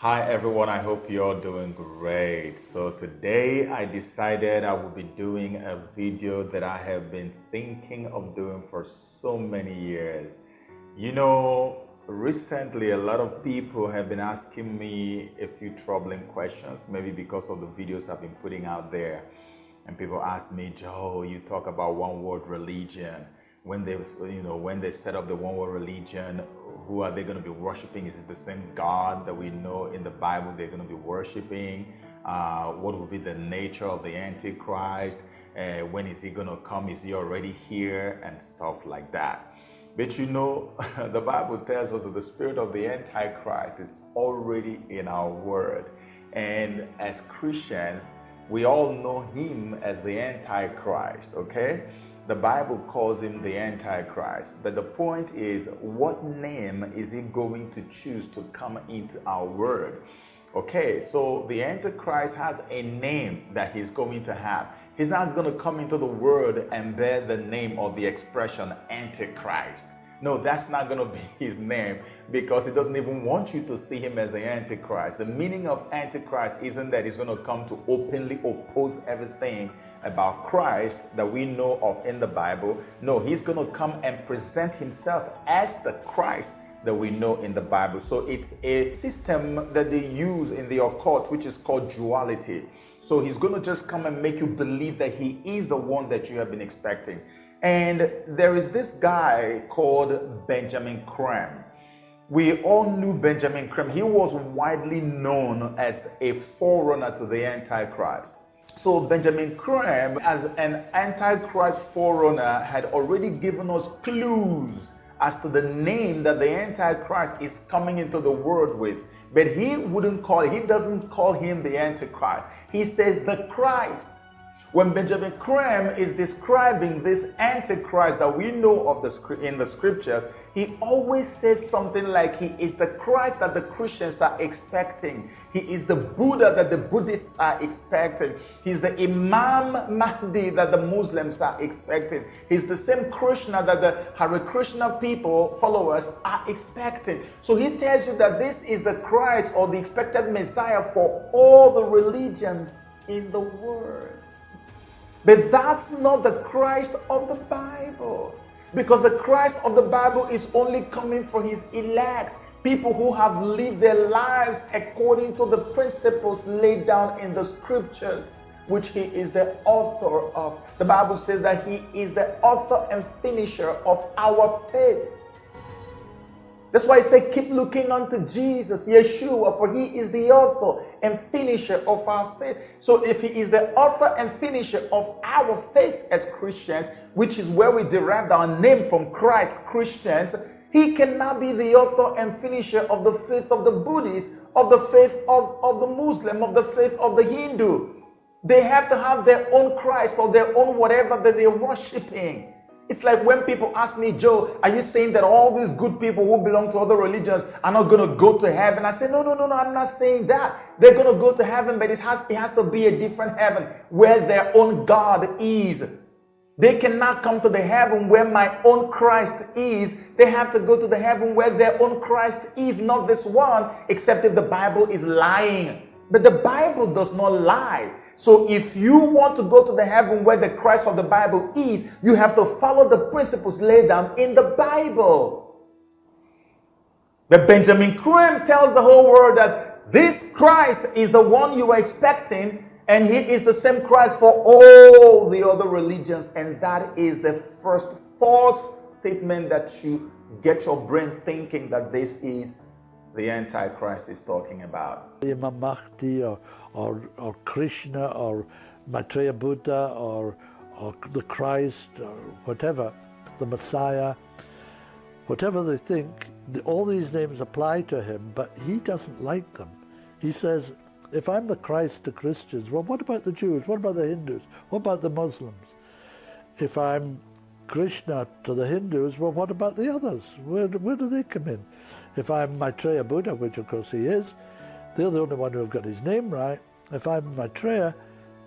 Hi everyone, I hope you're doing great. So today I decided I will be doing a video that I have been thinking of doing for so many years. Recently a lot of people have been asking me a few troubling questions, maybe because of the videos I've been putting out there. And people ask me, Joe, you talk about one world religion. When they set up the one world religion, who are they going to be worshiping? Is it the same God that we know in the Bible they're going to be worshiping? What will be the nature of the Antichrist? When is he going to come? Is he already here? And stuff like that. But the Bible tells us that the spirit of the Antichrist is already in our world. And as Christians, we all know him as the Antichrist, okay? The Bible calls him the Antichrist. But the point is, what name is he going to choose to come into our world? Okay, so the Antichrist has a name that he's going to have. He's not going to come into the world and bear the name or the expression Antichrist. No, that's not going to be his name, because he doesn't even want you to see him as the Antichrist. The meaning of Antichrist isn't that he's going to come to openly oppose everything about Christ that we know of in the Bible. No, he's going to come and present himself as the Christ that we know in the Bible. So it's a system that they use in the occult, which is called duality. So he's going to just come and make you believe that he is the one that you have been expecting. And there is this guy called Benjamin Creme. We all knew Benjamin Creme. He was widely known as a forerunner to the Antichrist. So Benjamin Creme, as an Antichrist forerunner, had already given us clues as to the name that the Antichrist is coming into the world with. But he doesn't call him the Antichrist. He says the Christ. When Benjamin Creme is describing this Antichrist that we know of in the scriptures, he always says something like he is the Christ that the Christians are expecting. He is the Buddha that the Buddhists are expecting. He's the Imam Mahdi that the Muslims are expecting. He's the same Krishna that the Hare Krishna followers are expecting. So he tells you that this is the Christ or the expected Messiah for all the religions in the world. But that's not the Christ of the Bible. Because the Christ of the Bible is only coming for his elect, people who have lived their lives according to the principles laid down in the scriptures, which he is the author of. The Bible says that he is the author and finisher of our faith. That's why I say keep looking unto Jesus, Yeshua, for he is the author and finisher of our faith. So if he is the author and finisher of our faith as Christians, which is where we derived our name from, Christ, Christians, he cannot be the author and finisher of the faith of the Buddhist, of the faith of the Muslim, of the faith of the Hindu. They have to have their own Christ or their own whatever that they're worshiping. It's like when people ask me, Joe, are you saying that all these good people who belong to other religions are not going to go to heaven? I say, no, I'm not saying that. They're going to go to heaven, but it has to be a different heaven where their own God is. They cannot come to the heaven where my own Christ is. They have to go to the heaven where their own Christ is, not this one, except if the Bible is lying. But the Bible does not lie. So if you want to go to the heaven where the Christ of the Bible is, you have to follow the principles laid down in the Bible. But Benjamin Creme tells the whole world that this Christ is the one you are expecting, and he is the same Christ for all the other religions. And that is the first false statement that you get your brain thinking that this is the Antichrist is talking about. Imam Mahdi or Krishna or Maitreya Buddha or the Christ or whatever, the Messiah, whatever they think, all these names apply to him, but he doesn't like them. He says, if I'm the Christ to Christians, well, what about the Jews? What about the Hindus? What about the Muslims? If I'm Krishna to the Hindus, well, what about the others? Where do they come in? If I'm Maitreya Buddha, which of course he is, they're the only one who have got his name right. If I'm Maitreya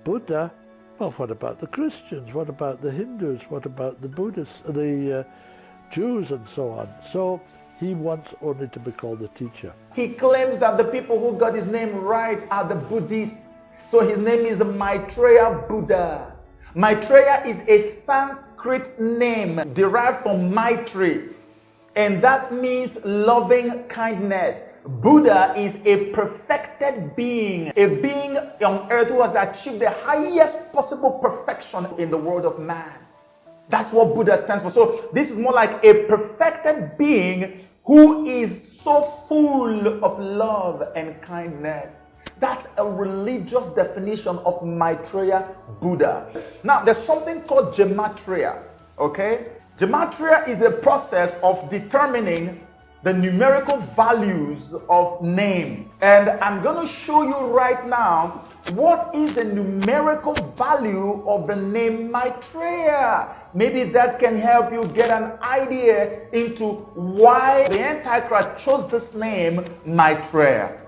Buddha, well, what about the Christians? What about the Hindus? What about the Buddhists, the Jews, and so on? So He wants only to be called the teacher. He claims that the people who got his name right are the Buddhists. So his name is Maitreya Buddha. Maitreya is a Sanskrit name derived from Maitri, and that means loving kindness. Buddha is a perfected being, a being on earth who has achieved the highest possible perfection in the world of man. That's what Buddha stands for. So this is more like a perfected being who is so full of love and kindness. That's a religious definition of Maitreya Buddha. Now, there's something called gematria, okay? Gematria is a process of determining the numerical values of names. And I'm going to show you right now what is the numerical value of the name Maitreya. Maybe that can help you get an idea into why the Antichrist chose this name Maitreya.